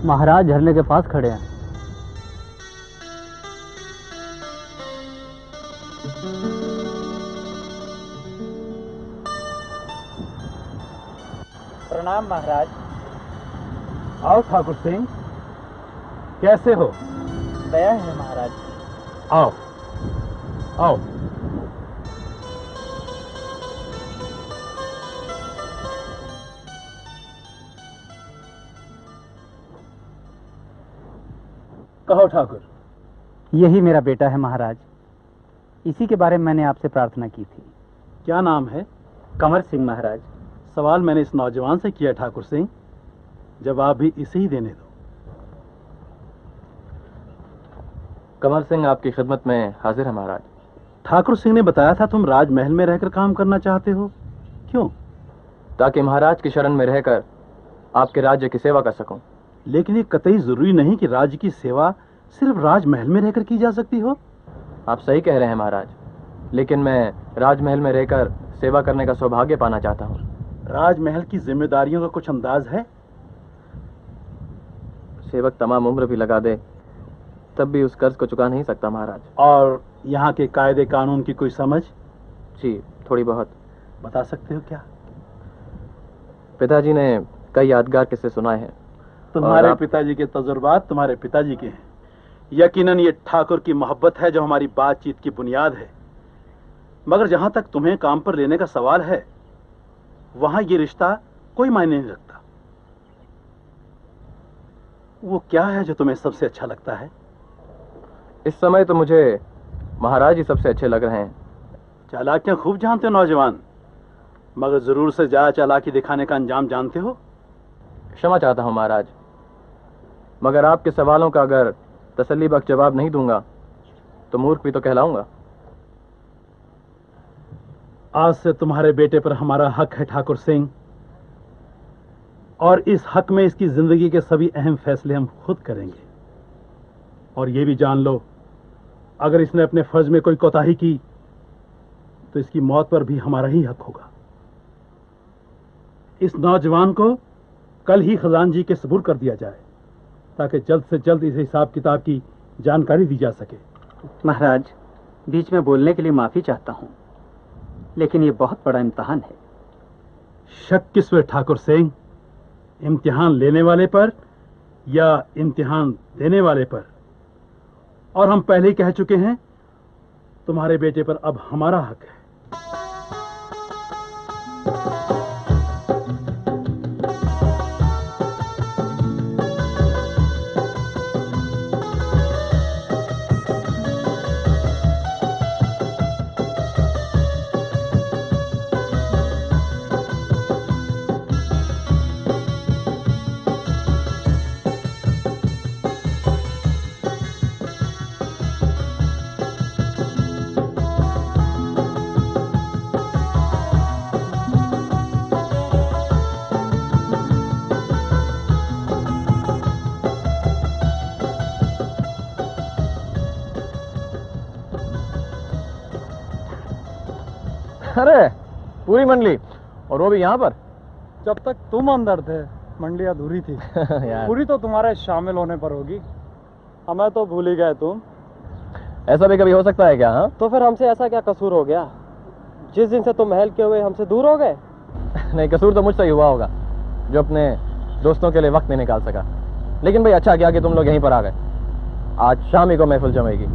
महाराज झरने के पास खड़े हैं। प्रणाम महाराज। आओ ठाकुर सिंह, कैसे हो? दया है महाराज। आओ आओ। कहो ठाकुर। यही मेरा बेटा है महाराज, इसी के बारे में मैंने आपसे प्रार्थना की थी। क्या नाम है? कंवर सिंह महाराज। सवाल मैंने इस नौजवान से किया ठाकुर सिंह, जवाब भी इसे ही देने दो। कंवर सिंह आपकी खिदमत में हाजिर है महाराज। ठाकुर सिंह ने बताया था तुम राजमहल में रहकर काम करना चाहते हो, क्यों? ताकि महाराज की शरण में रहकर आपके राज्य की सेवा कर सकूं। लेकिन ये कतई जरूरी नहीं कि राज्य की सेवा सिर्फ राजमहल में रहकर की जा सकती हो। आप सही कह रहे हैं महाराज, लेकिन मैं राजमहल में रहकर सेवा करने का सौभाग्य पाना चाहता हूँ। राजमहल की जिम्मेदारियों का कुछ अंदाज है? सेवक तमाम उम्र भी लगा दे तब भी उस कर्ज को चुका नहीं सकता महाराज। और यहाँ के कायदे कानून की कोई समझ? जी थोड़ी बहुत। बता सकते हो क्या? पिताजी ने कई यादगार किस्से सुनाए हैं। तुम्हारे पिताजी के तजुर्बात तुम्हारे पिताजी के हैं। यकीनन ये ठाकुर की मोहब्बत है जो हमारी बातचीत की बुनियाद है। मगर जहां तक तुम्हें काम पर लेने का सवाल है, वहां ये रिश्ता कोई मायने नहीं रखता। वो क्या है जो तुम्हें सबसे अच्छा लगता है? इस समय तो मुझे महाराज ही सबसे अच्छे लग रहे हैं। चालाकियां खूब जानते हो नौजवान, मगर जरूर से ज्यादा चालाकी दिखाने का अंजाम जानते हो। क्षमा चाहता हूं महाराज, मगर आपके सवालों का अगर तसल्ली बख्श जवाब नहीं दूंगा तो मूर्ख भी तो कहलाऊंगा। आज से तुम्हारे बेटे पर हमारा हक है ठाकुर सिंह, और इस हक में इसकी जिंदगी के सभी अहम फैसले हम खुद करेंगे। और ये भी जान लो, अगर इसने अपने फर्ज में कोई कोताही की तो इसकी मौत पर भी हमारा ही हक होगा। इस नौजवान को कल ही खजानजी के सुपुर्द कर दिया जाए, ताकि जल्द से जल्द इस हिसाब किताब की जानकारी दी जा सके। महाराज, बीच में बोलने के लिए माफी चाहता हूँ, लेकिन ये बहुत बड़ा इम्तिहान है। शक किस पर ठाकुर सिंह? इम्तिहान लेने वाले पर या इम्तिहान देने वाले पर? और हम पहले ही कह चुके हैं, तुम्हारे बेटे पर अब हमारा हक है। अरे पूरी मंडली, और वो भी यहाँ पर? जब तक तुम अंदर थे मंडली अधूरी थी। पूरी तो तुम्हारे शामिल होने पर होगी। हमें तो भूल ही गए तुम। ऐसा भी कभी हो सकता है क्या? हाँ तो फिर हमसे ऐसा क्या कसूर हो गया जिस दिन से तुम महल के हुए हमसे दूर हो गए? नहीं, कसूर तो मुझसे ही हुआ होगा जो अपने दोस्तों के लिए वक्त नहीं निकाल सका। लेकिन भाई अच्छा किया कि तुम लोग यहीं पर आ गए। आज शाम ही को महफिल जमेगी।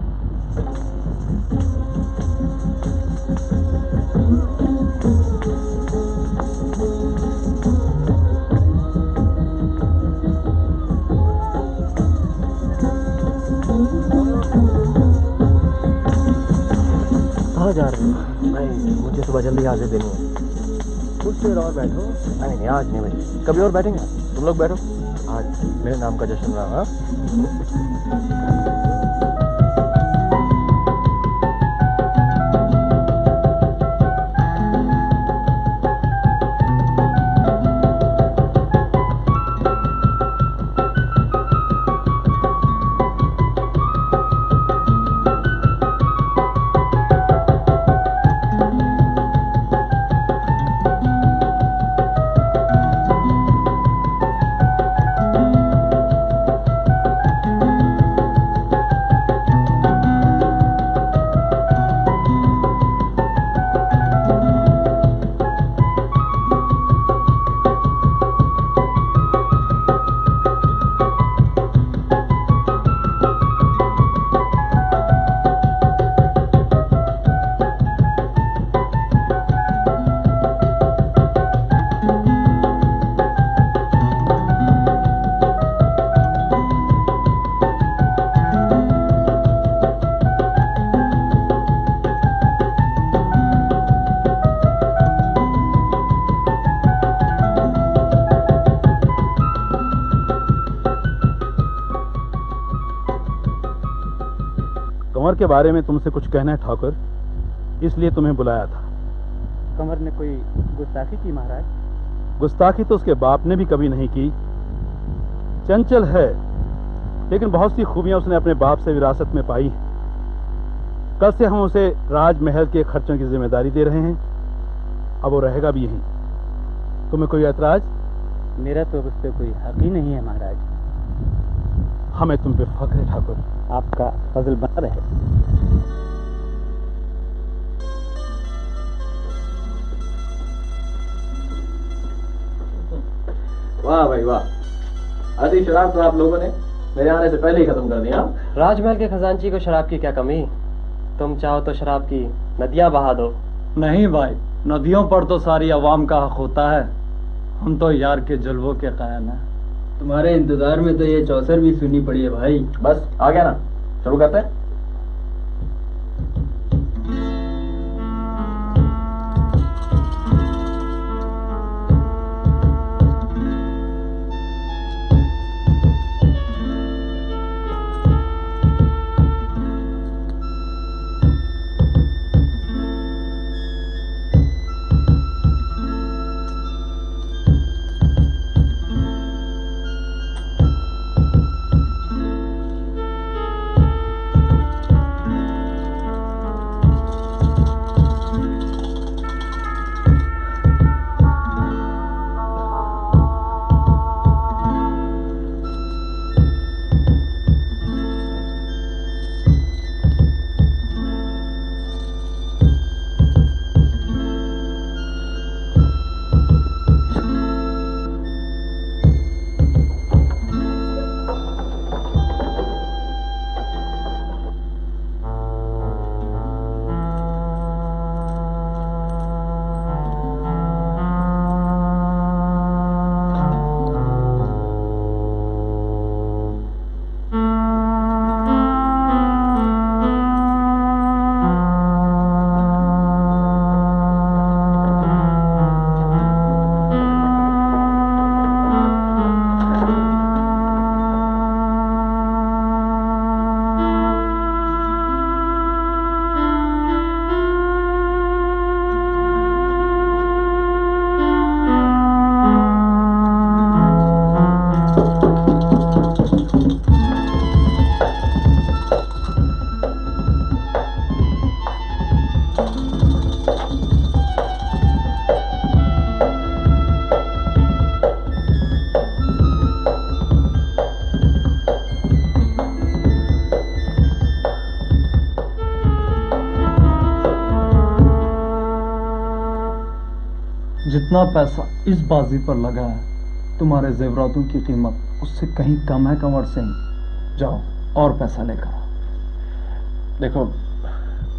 कहाँ जा रहे हो? नहीं, मुझे सुबह जल्दी हाजिर देनी है। कुछ देर और बैठो। नहीं नहीं, आज नहीं भाई, कभी और बैठेंगे। तुम लोग बैठो, आज मेरे नाम का जश्न रहा। हाँ कंवर के बारे में तुमसे कुछ कहना है ठाकुर, इसलिए तुम्हें बुलाया था। कंवर ने कोई गुस्ताखी की महाराज? गुस्ताखी तो उसके बाप ने भी कभी नहीं की। चंचल है, लेकिन बहुत सी खूबियां उसने अपने बाप से विरासत में पाई हैं। कल से हम उसे राजमहल के खर्चों की जिम्मेदारी दे रहे हैं, अब वो रहेगा भी यहीं। तुम्हें कोई ऐतराज? मेरा तो उस पर कोई हक ही नहीं है महाराज। हमें तुम पे फख्र है ठाकुर। आपका फजल बना रहे। वाह भाई वाह, आधी शराब तो आप लोगों ने मेरे आने से पहले ही खत्म कर दिया। राजमहल के खजांची को शराब की क्या कमी? तुम चाहो तो शराब की नदियां बहा दो। नहीं भाई, नदियों पर तो सारी आवाम का हक होता है। हम तो यार के जलवों के कायल हैं। तुम्हारे इंतजार में तो ये चौसर भी सुनी पड़ी है भाई। बस आ गया ना, शुरू करते हैं। जितना पैसा इस बाजी पर लगा है, तुम्हारे जेवरातों की कीमत उससे कहीं कम है कंवर सिंह। जाओ और पैसा लेकर आओ। देखो,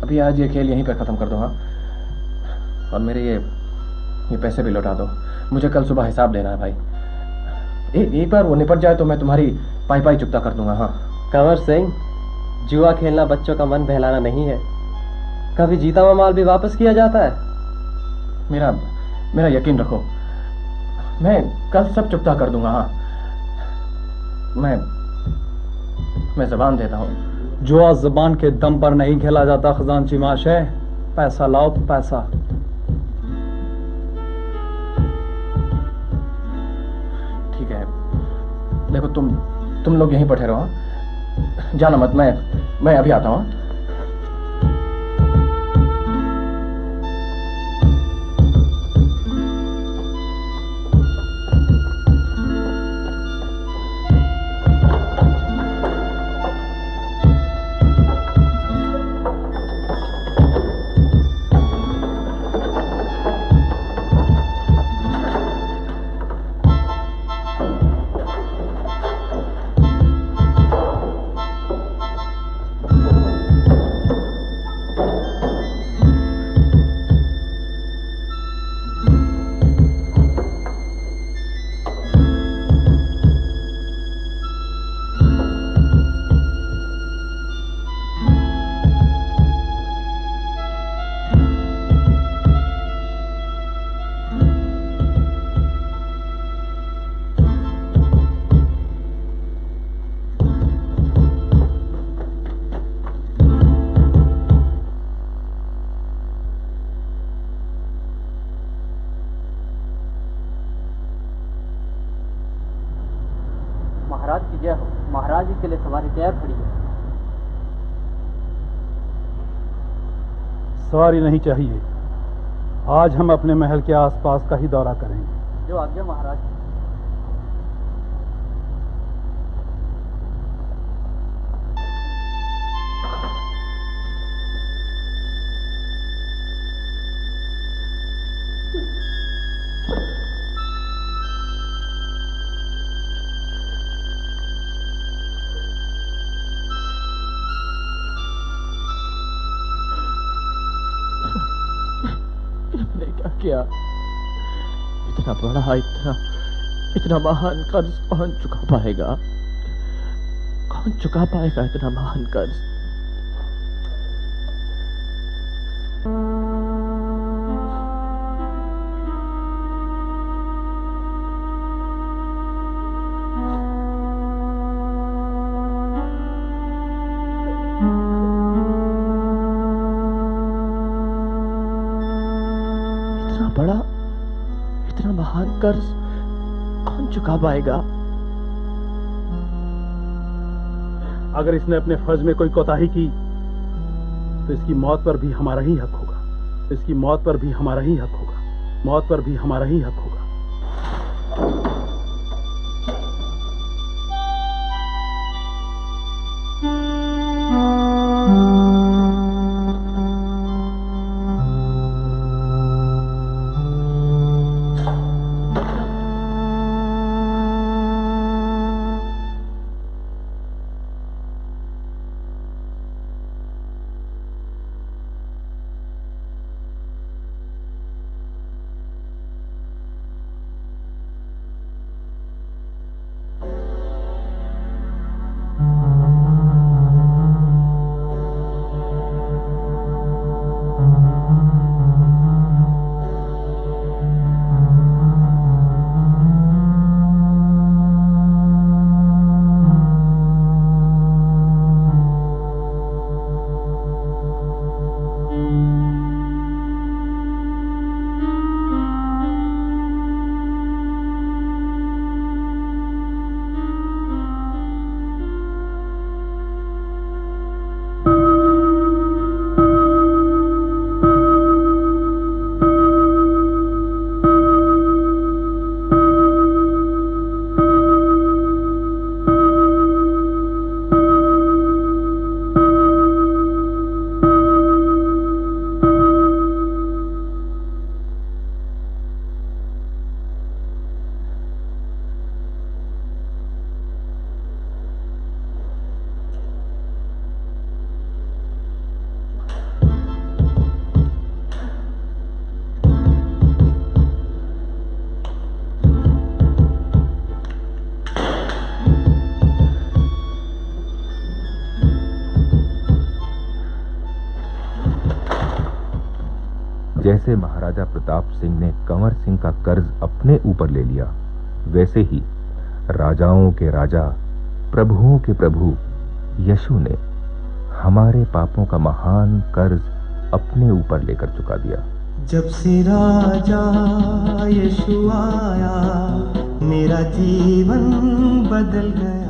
अभी आज ये खेल यहीं पे खत्म कर दो। हाँ, और मेरे ये पैसे भी लौटा दो। मुझे कल सुबह हिसाब देना है भाई। एक बार वो निपट जाए तो मैं तुम्हारी पाई पाई चुकता कर दूंगा। हाँ कंवर सिंह, जुआ खेलना बच्चों का मन बहलाना नहीं है। कभी जीता हुआ माल भी वापस किया जाता है। मेरा यकीन रखो, मैं कल सब चुकता कर दूंगा। हाँ, मैं जबान देता हूँ। जुआ जबान के दम पर नहीं खेला जाता खजांची माशे। पैसा लाओ तो पैसा। ठीक है, देखो तुम लोग यहीं पर ठहरो। हाँ, जाना मत, मैं अभी आता हूँ। महाराज की जय हो। महाराज जी के लिए सवारी तैयार खड़ी है। सवारी नहीं चाहिए। आज हम अपने महल के आसपास का ही दौरा करेंगे। जो आज्ञा महाराज। क्या इतना बड़ा इतना महान कर्ज कौन चुका पाएगा? कौन चुका पाएगा इतना महान कर्ज? इतना महान कर्ज कौन चुका पाएगा? अगर इसने अपने फर्ज में कोई कोताही की तो इसकी मौत पर भी हमारा ही हक होगा। इसकी मौत पर भी हमारा ही हक होगा। मौत पर भी हमारा ही हक होगा। जैसे महाराजा प्रताप सिंह ने कंवर सिंह का कर्ज अपने ऊपर ले लिया, वैसे ही राजाओं के राजा, प्रभुओं के प्रभु यशु ने हमारे पापों का महान कर्ज अपने ऊपर लेकर चुका दिया। जब से राजा यशु आया, मेरा जीवन बदल गया।